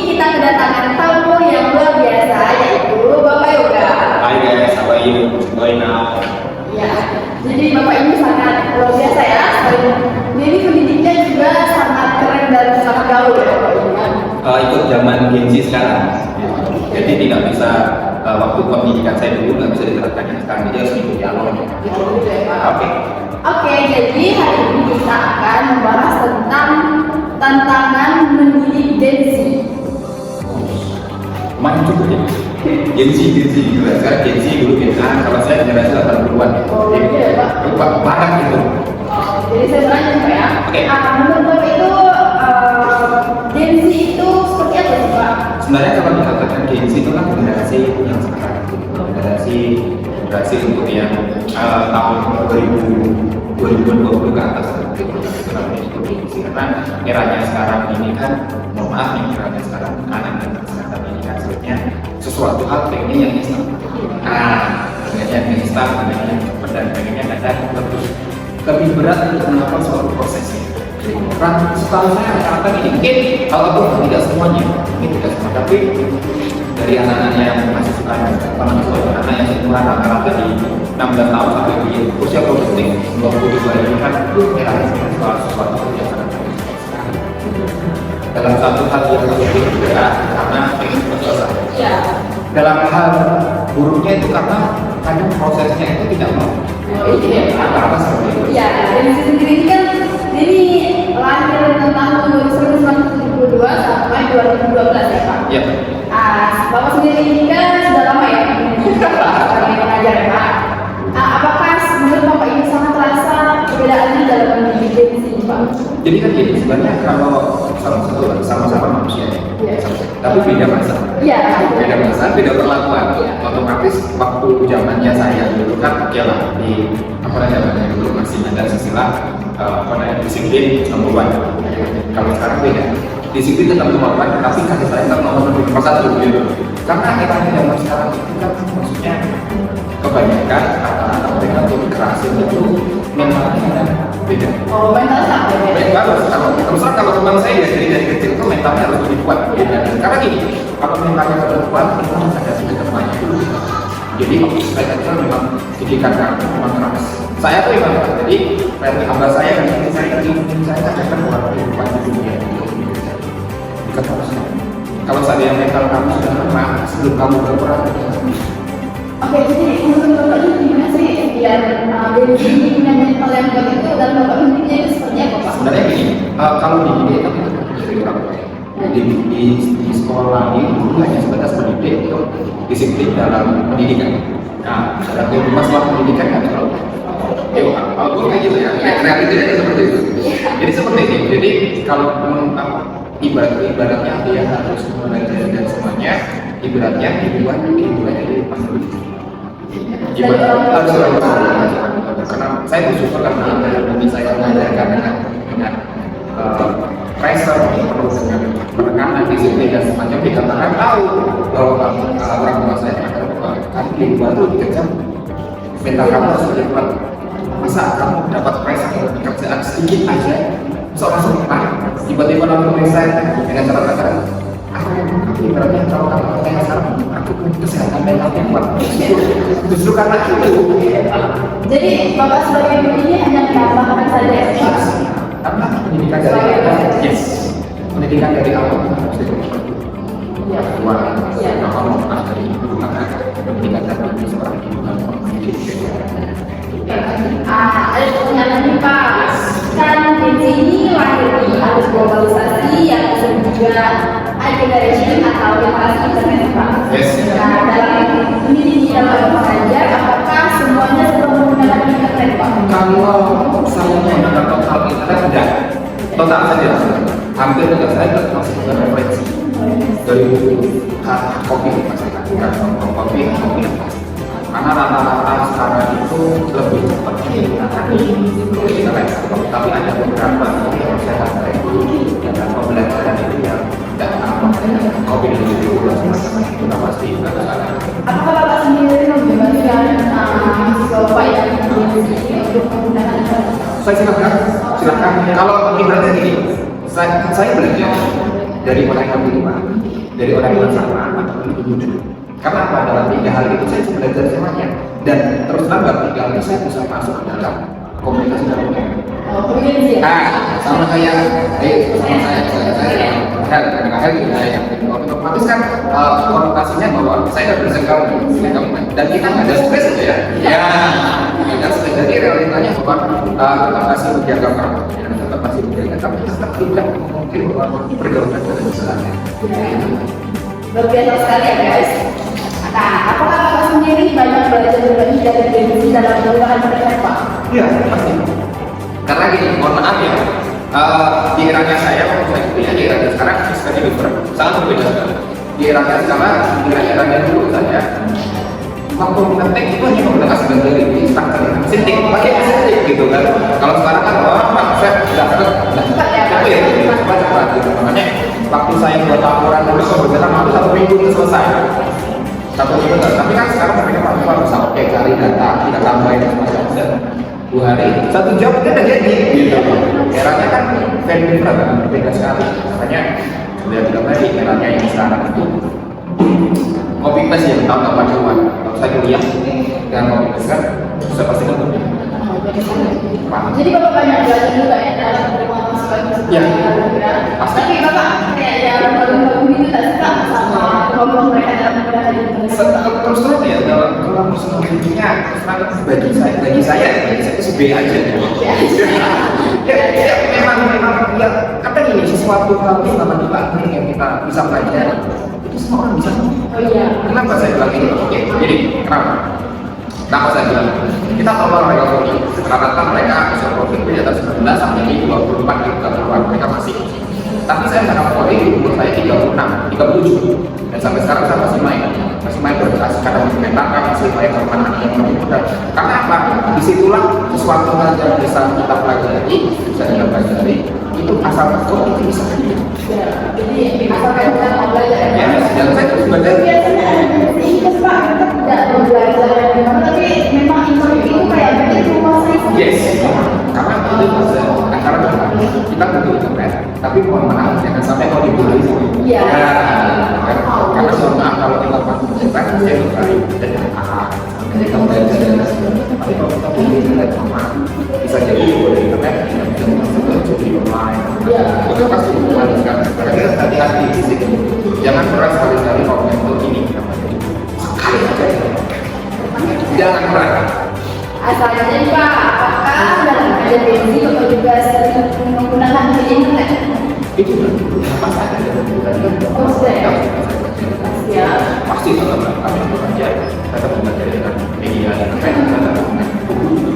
kita kedatangan tamu yang luar biasa, yaitu Bapak Yoga. Hai guys, how are you? Going now? Ya, jadi Bapak ini sangat luar biasa ya. Jadi pendidiknya juga sangat keren dan sangat gaul ya Bapak ini kan. Ikut zaman Gen Z sekarang. Jadi tidak bisa waktu pendidikan saya dulu nggak bisa diterapkan yang sekarang, jadi harus ikut alur. Oke. Oke, jadi hari ini kita akan membahas tentang tantangan mendidik Gen Z. Main juga ya. Gen Z gitu ya. Sekarang Gen Z dulu Gen A, kalau saya generasi 80-an. Oh, iya Pak. Lupa banget gitu. Jadi saya tanya Pak ya. Oke. Menurut Bapak itu Gen Z itu seperti apa sih Pak? Sebenarnya kalau dikatakan Gen Z itu kan generasi yang sekarang, generasi untuk yang tahun 2020 ke atas, karena eranya sekarang ini kan, mohon maaf nih, eranya sekarang anak dan sekarang ini kan sebenarnya sesuatu hal pengennya yang instan. Pengennya yang instan, pengennya yang cepat, dan pengennya ada lebih berat untuk melakukan suatu prosesnya. Kan setahu saya rata-rata ini mungkin kalau tidak semuanya, mungkin tidak semua, tapi dari anak-anak yang masih suka anak yang seumuran rata-rata di 16 tahun sampai di usia produktif 22 ini kan era sesuatu yang sangat dalam satu hal yang lebih berat karena ingin berselesai. Iya. Dalam hal buruknya itu karena kadang prosesnya itu tidak mau. Iya. Apa seperti itu? Iya, Gen Z sendiri ini kan ini lahir tentang tahun 1972 sampai 2012 ya Pak. Iya. Bapak sendiri ini kan sudah lama ya sebagai pengajar ya Pak. Apakah menurut Bapak ini sangat terasa perbedaannya dalam mendidik Gen Z Pak? Jadi kan gini, sebenarnya kalau sama-sama manusia ya, Iya. tapi beda masa. Iya. Beda masa, beda perlakuan. Otomatis waktu zamannya saya dulu kan oke lah di zamannya dulu masih ada istilah disiplin nomor 1. Kalau sekarang beda. Disiplin tetap nomor 1, tapi kasih sayang tetap nomor 1 gitu. Karena eranya zaman sekarang itu kan maksudnya kebanyakan kata-kata mereka untuk kekerasan itu mentalnya beda. Oh, mental sama ya? Kalau teman saya dari kecil itu mentalnya harus lebih kuat. Karena gini, kalau mentalnya lebih kuat itu harus ada sedikit temannya dulu. Jadi waktu saya kecil memang didikan karakter memang keras. Saya tuh memang jadi dari abah saya kan saya ajarkan orang kehidupan di dunia itu. Kalau saya yang mental kamu sudah lemah sebelum kamu berperang. Oke, jadi menurut Bapak ini gimana sih biar Gen Z ini punya mental yang kuat itu dan Bapak mendidiknya itu seperti apa Pak? Sebenarnya gini, kalau dididik itu dari orang tua. Di sekolah ini hanya sebatas mendidik untuk disiplin dalam pendidikan. Nah, dalam kehidupan masalah pendidikan kan kalau guru kayak gitu ya, realitanya seperti itu. Jadi seperti ini. Jadi kalau ibaratnya dia harus belajar dan semuanya, ibaratnya dibuat dari pasal. Harus karena saya bersyukur karena dari saya mengajarkan dengan pressure terus dengan penekanan disiplin dan semacam dikatakan tahu bahwa orang tua saya kamu di luar itu dikejar mental kamu harus lebih kuat. Masa kamu dapat pressure dari pekerjaan sedikit aja langsung tiba-tiba langsung resign dengan cara kata ibaratnya kalau kamu kayak sekarang aku kesehatan mental yang kuat justru karena itu. Jadi Bapak sebagai guru ini hanya menambahkan saja ya Pak? Karena pendidikan dari awal, pendidikan dari awal harus diberikan. Iya. Kalau mau dari ibu pendidikan dari seorang ibu Ada pertanyaan lagi Pak. Kan Gen Z ini lahir di arus globalisasi yang disebut juga generation atau generasi internet Pak. Nah, dalam ini dalam mengajar, apakah semuanya sudah menggunakan internet Pak? Kalau saya menggunakan total internet tidak total saja, hampir tidak saya masih referensi dari buku kopi kopi karena rata-rata sekarang itu lebih cepat menggunakan internet, tapi ada beberapa yang saya katakan dan pembelajaran itu yang tidak apa kopi dan buku itu pasti tidak ada. Apakah Bapak sendiri membebaskan mahasiswa Bapak yang untuk menggunakan internet? Saya silakan. Kalau ibaratnya gini, saya belajar dari orang yang beriman, dari orang yang sama, ataupun jujur. Karena apa? Dalam 3 hal itu saya bisa belajar semuanya. Dan terus terang dalam 3 hal itu saya bisa masuk ke dalam komunikasi dalam komunikasi. Sama kayak sama saya hal gitu yang otomatis kan konotasinya bahwa saya nggak bisa kamu dan kita nggak ada stres gitu ya. Tidak stres. Jadi realitanya bahwa tetap masih menjaga kamu, tetap masih menjaga, tapi tetap tidak mungkin bahwa pergaulan dan kesalahan. Luar biasa sekali ya guys. Nah, apakah Bapak sendiri banyak belajar berbagi dari diri dalam menggunakan mereka Pak? Iya, pasti. Karena gini, mohon maaf ya, di eranya saya, waktu saya kuliah, di eranya sekarang sekali sangat berbeda. Di eranya sekarang, di eranya dulu saya, waktu ngetek itu hanya menggunakan sebagai instructor, sintik, pakai sintik gitu kan. Kalau sekarang kan, Pak, saya sudah cepat gitu. Makanya waktu saya buat laporan dulu sebenarnya malu 1 minggu itu selesai. 1 minggu, tapi kan sekarang mereka bisa oke cari data, kita tambahin semacamnya. 2 hari, 1 jam kita udah jadi gitu. Eranya kan very different, berbeda sekali. Makanya sudah bilang tadi, eranya yang sekarang itu copy paste yang tahu apa cuman. Kalau saya kuliah dengan copy paste kan bisa pasti kan berbeda. Jadi Bapak banyak belajar juga ya dalam menerima masukan. Ya, pasti. Tapi Bapak kayak ya baru-baru itu tak suka sama ngobrol mereka dalam menggunakan internet. Terus terang ya dalam personal brandingnya bagi saya itu B aja. Ya, memang ya kata ini sesuatu hal selama kita yang kita bisa pelajari itu semua orang bisa. Oh iya. Kenapa saya bilang ini? Oke, jadi kenapa? Kenapa saya bilang kita tahu mereka profit rata-rata mereka bisa profit di atas 19 sampai 24 gitu kan mereka masih. Tapi saya sangat profit di umur saya 36, 37 dan sampai sekarang saya masih main berkreasi karena masih memetakan, masih main bermain muda. Karena apa? Disitulah sesuatu hal yang bisa kita pelajari, bisa kita pelajari itu asal kok itu bisa. Jadi asalkan kita mau belajar. Ya, dan saya terus belajar. Biasanya itu Pak tidak belajar tapi memang itu kayak begitu masih. Yes, karena itu bisa antara kita butuh internet, tapi mohon maaf jangan sampai kalau dibully. Iya. Karena mohon maaf kalau kita masuk internet, saya berkali dan kita belajar tapi kalau kita punya internet sama bisa jadi boleh internet bisa masuk ke jadi online. Itu pasti bukan kan? Karena kita hati-hati di situ. Jangan pernah sekali-kali komen ini sekali saja. Jangan pernah. Asalnya Pak, apakah dalam ada bensi atau juga sering menggunakan internet? Itu pasti ada Oh, sudah. Ya. pasti tetap kami bekerja tetap belajar dengan media internet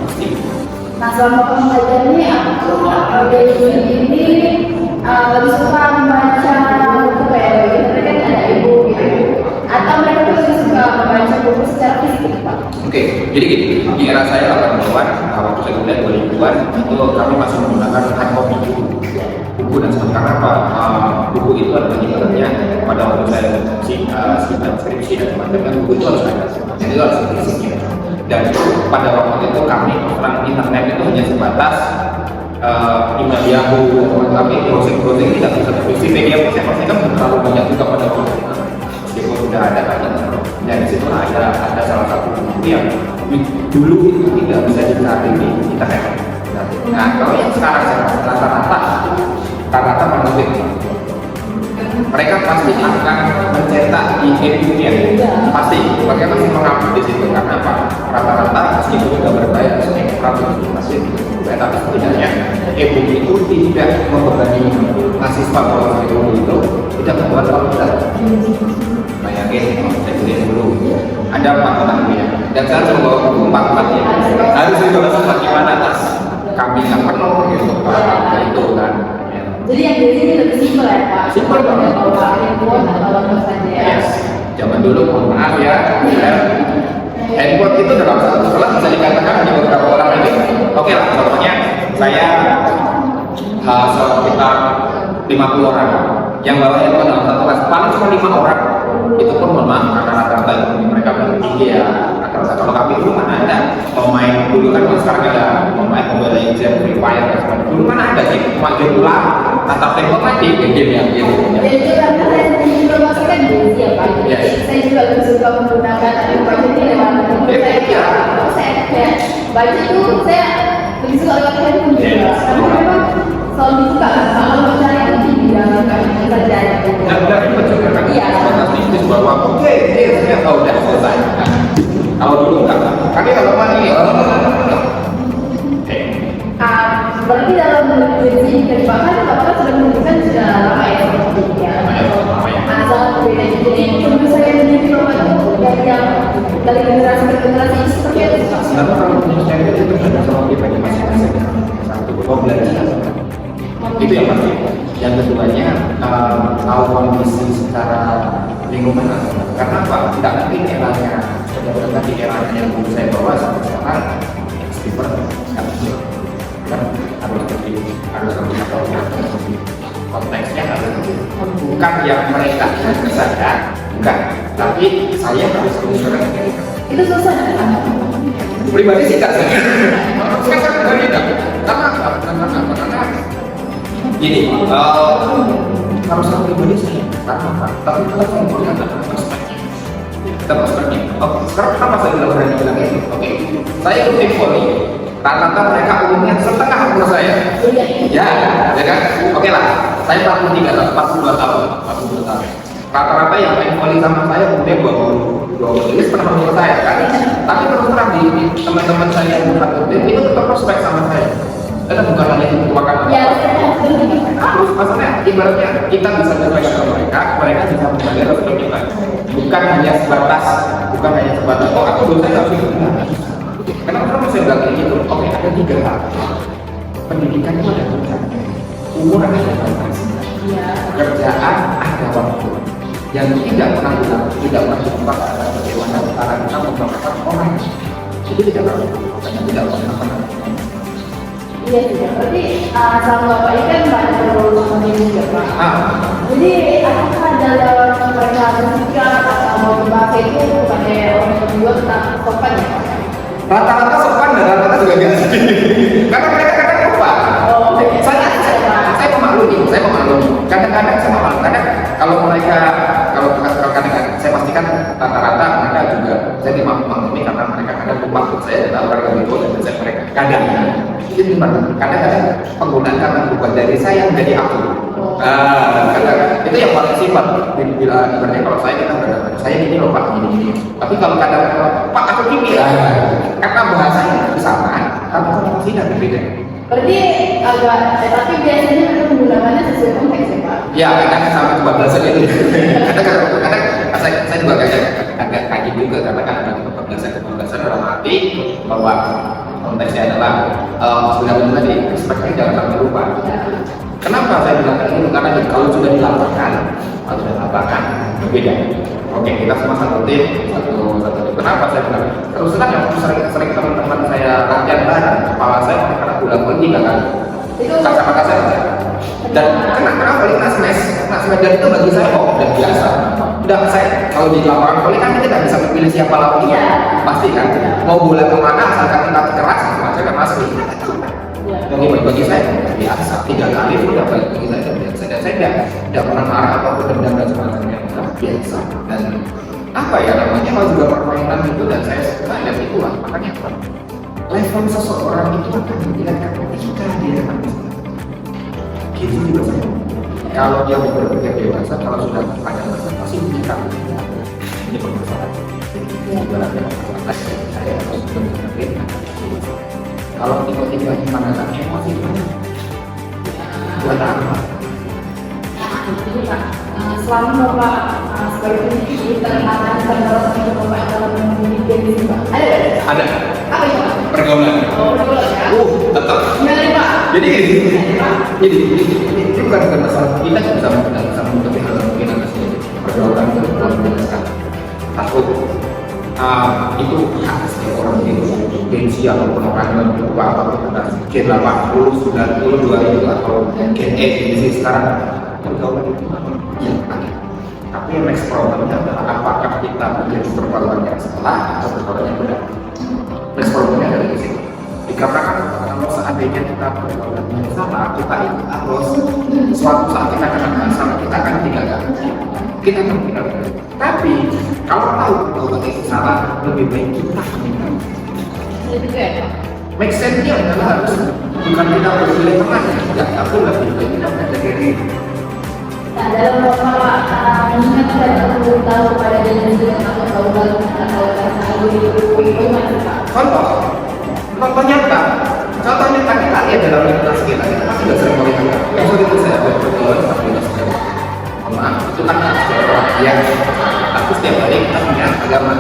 pasti. Nah, selama pembelajaran ini aku bensi ini lebih suka membaca buku kayak internet kan ada ibu gitu. Atau mereka tuh lebih suka membaca buku secara fisik Pak? Oke, jadi gini, di era saya 80-an, waktu saya kuliah 2000-an, itu kami masih menggunakan hard copy buku dan sekarang apa? Buku itu adalah ibaratnya pada waktu saya skripsi dan teman-teman buku itu harus ada, jadi itu harus fisiknya. Dan pada waktu itu kami orang internet itu hanya sebatas email Yahoo, tapi browsing tidak bisa terus media saya pasti kan terlalu banyak juga pada waktu itu. Meskipun sudah ada kan, dan di situ ada salah satu buku yang dulu itu tidak bisa dicari di internet. Nah, kalau yang sekarang rata-rata manusia mereka pasti akan mencetak di e-book ya, pasti. Mereka masih mengupload di situ karena apa? Rata-rata meskipun sudah berbayar masih tapi sebenarnya e-book itu tidak membebani mahasiswa kalau itu tidak membuat pelajaran. Bayangin, saya kuliah dulu ada 4 tahun ya, dan saya harus membawa buku 4 ya. Harus dibawa sempat gimana tas kami yang penuh gitu, itu kan. Jadi yang dari sini lebih simpel ya Pak? Simpel banget. Bawa handphone atau apa saja ya? Yes. Zaman dulu mohon maaf ya, handphone itu dalam satu kelas bisa dikatakan hanya beberapa orang ini. Oke lah, contohnya saya sekitar 50 orang yang bawa handphone dalam satu kelas, paling cuma 5 orang. Itu pun mohon maaf karena rata rata-rata ekonomi mereka paling tinggi ya rata-rata. Kalau kami dulu mana ada pemain dulu kan, sekarang ada pemain Mobile Legends, Free Fire dan sebagainya. Dulu mana ada sih cuma game ulang atau teknologi game yang gitu. Dan itu karena saya sendiri juga masuk kan Gen Z ya Pak. Jadi saya juga lebih suka menggunakan aplikasi ini lewat handphone saya. Kalau saya kayak baca itu saya lebih suka lewat handphone juga. Karena memang selalu dibuka kan kalau mencari itu di bidang yang terjadi. Dan itu juga kan fantastis bahwa oke, saya tahu udah selesai. Kalau dulu enggak, tapi kalau mani berarti dalam Gen Z bahkan bapak sudah menunjukkan sudah lama ya asal berbeda. Jadi menurut saya menjadi bapak itu dari generasi ke generasi itu seperti itu. Sebenarnya kalau menurut saya itu ada sama pribadi masing-masing. Satu, belajar. Itu yang pasti. Yang keduanya tahu kondisi secara lingkungan. Karena apa? Tidak mungkin eranya sudah berganti eranya yang dulu saya bawa sampai sekarang skipper kan harus konteksnya harus bukan yang mereka kesadaran, bukan, tapi saya harus mengusulkan itu susah kan? Pribadi sih tidak saya pribadi tidak, karena gini, kalau saya pribadi sih karena tapi kita menggunakan perspektif. Sekarang kenapa saya berani bilang itu? Oke, saya ikut tim volley. Rata-rata mereka umumnya setengah umur saya. Ya kan? Oke lah, saya 42 tahun. Rata-rata yang main volley sama saya umurnya 20 ini setengah umur saya kan. Tapi terus terang di teman-teman saya yang bukan tim itu tetap prospek sama saya. Karena bukan hanya merupakan terus maksudnya ibaratnya kita bisa berpegang ke mereka bisa mengajar seperti kita. Bukan hanya sebatas oh aku dulu saya nggak bisa. Kenapa kamu saya bilang kayak gitu? Oke, ada 3 hal. Pendidikan itu ada 3. Umur ada batas. Kerjaan ada waktu. Yang tidak pernah diubah adalah bagaimana cara kita memperlakukan orang. Itu tidak pernah. Iya juga. Berarti sama bapak ini kan banyak berurusan sama diri juga Pak. Jadi apakah dalam mereka bersikap atau mau berbahasa itu pakai orang kedua tentang sopan ya Pak? Rata-rata sopan dan rata-rata juga enggak sih. Karena mereka kadang lupa. Saya memaklumi. Kadang-kadang saya memaklumi. Kadang kalau kadang-kadang saya pastikan rata-rata mereka juga saya memaklumi karena mereka kadang lupa. Saya adalah orang yang itu dan saya mereka kadang itu gimana? Kadang-kadang penggunaan kata bukan dari saya menjadi aku. Itu yang paling simpel. Bila ibaratnya kalau saya kita berkata saya ini loh Pak ini. Tapi kalau kadang Pak aku gini karena bahasanya bersamaan, tapi kalau tidak berbeda. Berarti tapi biasanya mereka menggunakannya sesuai konteks ya Pak? Ya, kadang sama kebablasan itu. Kadang saya juga agak kaget juga karena kan ada kebablasan dalam arti bahwa konteksnya adalah sebenarnya tadi perspektif jangan sampai lupa. Kenapa saya bilang itu? Karena kalau sudah dilaporkan berbeda. Oke, kita semua satu tim. Kenapa saya bilang? Terus terang sering teman-teman saya latihan bareng, kepala saya karena pulang pergi kan. Kata-kata saya. Dan kenapa ini nasmes dan itu bagi saya udah biasa. Udah saya kalau di lapangan volley kan kita tidak bisa memilih siapa lawan kita. Pasti kan. Mau bola kemana asalkan kita keras macam kan pasti. Bagi saya biasa. 3 kali udah bagi saya biasa. Dan saya tidak pernah marah atau dendam dan sebagainya. Biasa. Dan apa ya namanya kalau juga permainan itu dan saya suka dan itulah makanya level seseorang itu akan dilihatkan ketika dia akan gitu juga saya. Kalau dia berpikir dewasa, kalau sudah pada masa pasti kita ini permasalahan. Saya harus benar-benar. Kalau tiba-tiba menggunakan emosi buat apa? Jadi Pak, selama Bapak sebagai pendidik tantangan terberat untuk Bapak dalam mendidik diri Pak, ada nggak? Ada. Apa itu Pak? Pergaulan. Pergaulan ya? Tetap. Gimana Pak? Jadi ini bukan masalah kita bisa menutupi hal mungkin ada sendiri. Pergaulan itu harus dijelaskan. Takut itu hak setiap orang itu gengsi ataupun orang lupa apapun ada Gen 80, 90, 2000 atau Gen E gengsi sekarang pergaulan itu yang ada Tapi yang next problemnya adalah apakah kita menjadi pergaulan yang salah atau pergaulan yang benar. Next problemnya adalah di sini. Dikarenakan kalau seandainya kita pergaulan yang salah, kita itu harus suatu saat kita akan masalah, kita akan tinggalkan. Kita akan tinggalkan. Tapi kalau tahu pergaulan itu salah, lebih baik kita meninggalkan. Make sense-nya adalah harus bukan kita berpilih teman, ya, tapi lebih baik kita menjaga diri. Nah, dalam beberapa mengingatkan atau tahu pada diri sendiri atau tahu baru atau tahu itu contoh nyata kita lihat dalam lingkungan kita pasti nggak sering melihat. Episode itu saya berdoa tapi nggak sering. Maaf, itu kan ya. Tapi setiap hari kita punya agama,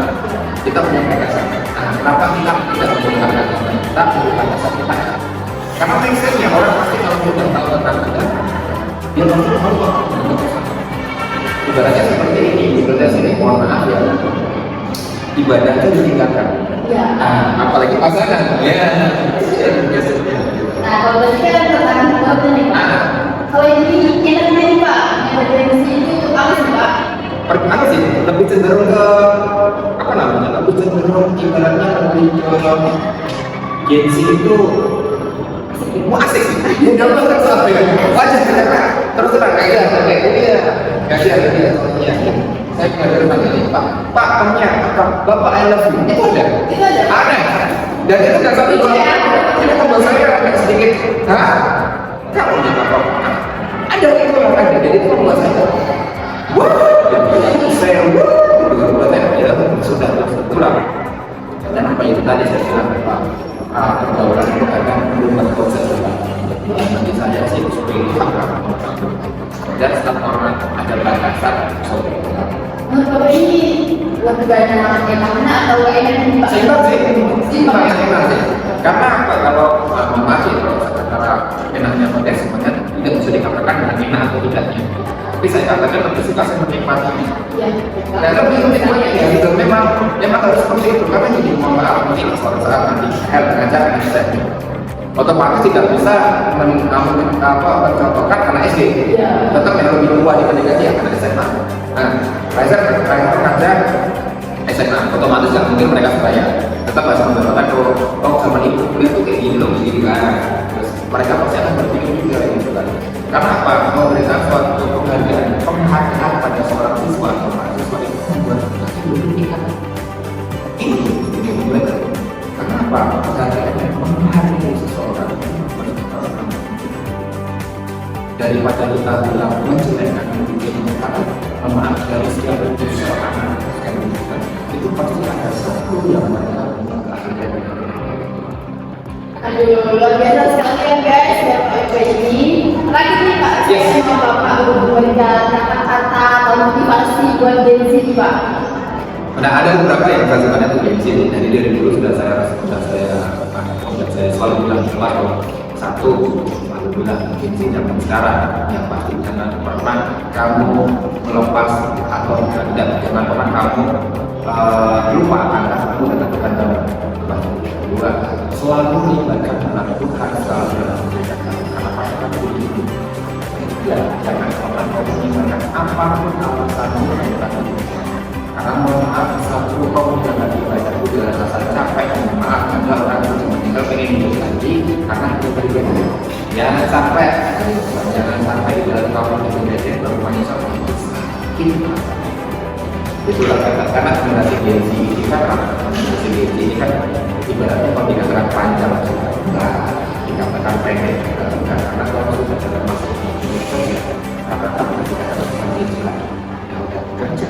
kita punya gagasan. Nah, kenapa kita tidak menggunakan agama? Kita menggunakan gagasan kita. Karena mindsetnya orang pasti kalau sudah tahu tentang agama, dia langsung Allah. Ibaratnya seperti ini, ibaratnya sini mohon maaf ya, ibadah itu ditinggalkan. Ya. Nah, apalagi pasangan. Ya. Nah, kalau tadi kan tentang pergaulan nih Pak. Kalau ini enaknya nih Pak, yang dari sini itu apa sih Pak? Apa sih? Lebih cenderung ke apa namanya? Lebih cenderung ibaratnya lebih ke Gen Z itu asik sih. Enggak banget soalnya. Wajar karena terus terang kayak ini ya. Ya. Saya pernah tanya nih, Pak, ternyata Bapak I love you itu ada? Itu ada. Ada. Dan itu nggak satu dua. Ini membuat saya agak sedikit, kamu juga Bapak? Ada itu yang ada. Jadi itu membuat saya, wah, saya buat saya sudah pulang. Dan apa itu tadi saya bilang Pak, pergaulan itu kadang belum berproses juga. Bagi saya sih seperti itu dan setiap orang ada batasan seperti itu. Menurut Bapak ini lebih banyak yang mana atau enak nih Pak? Simpel sih. Karena apa? Kalau masih secara enaknya konteks semuanya tidak bisa dikatakan dengan enak atau tidaknya. Tapi saya katakan lebih suka saya menikmati. Ya. Dan lebih menikmati ya gitu. Memang harus seperti itu. Karena jadi mohon maaf mungkin suatu saat nanti mengajar dengan saya otomatis tidak bisa mencontohkan anak SD. Tetap yang lebih tua dibandingkan dia anak SMA. Nah, Razer kerja SMA, otomatis nggak mungkin mereka sebaya. Tetap harus mencontohkan kalau zaman itu kuliah tuh kayak gini loh, gini kan. Terus mereka pasti akan berpikir juga gitu kan. Karena apa? Memberikan suatu penghargaan pada seorang siswa atau mahasiswa itu membuat kita berpikir ini mereka. Karena apa? Penghargaannya menghargai seseorang daripada kita bilang menjelekkan maaf dari setiap seorang itu pasti ada satu yang mereka Aduh, luar biasa sekali ya guys, Bapak ini. Lagi nih Pak, saya mau Bapak memberikan kata-kata atau motivasi buat Gen Z Pak. Nah, ada beberapa yang saya sebenarnya tuh Gen Z ini dari dulu sudah saya selalu bilang bahwa satu alhamdulillah Gen Z zaman sekarang yang pasti jangan pernah kamu melepas atau jangan pernah kamu lupa akan kamu dan lakukan zaman kedua selalu libatkan dalam Tuhan selalu dalam kebijakan karena pasti kamu begitu ya jangan pernah kamu mengingatkan apapun alasanmu melakukan itu karena mohon maaf satu kamu jangan dibaca itu dengan rasa capek maaf ada orang itu meninggal pengen hidup lagi karena itu berbeda jangan sampai di dalam kamu menjadi bermain sama itu sakit itulah karena generasi Gen Z ini kan generasi Gen Z ini kan ibaratnya kalau dikatakan panjang enggak dikatakan pendek enggak karena kalau sudah dalam masuk Indonesia ya rata-rata dikatakan seperti itu lah ya udah kerja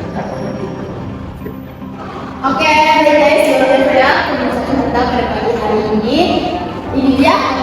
Oke, guys, saya pembahasan tentang pada pagi hari ini. Ini dia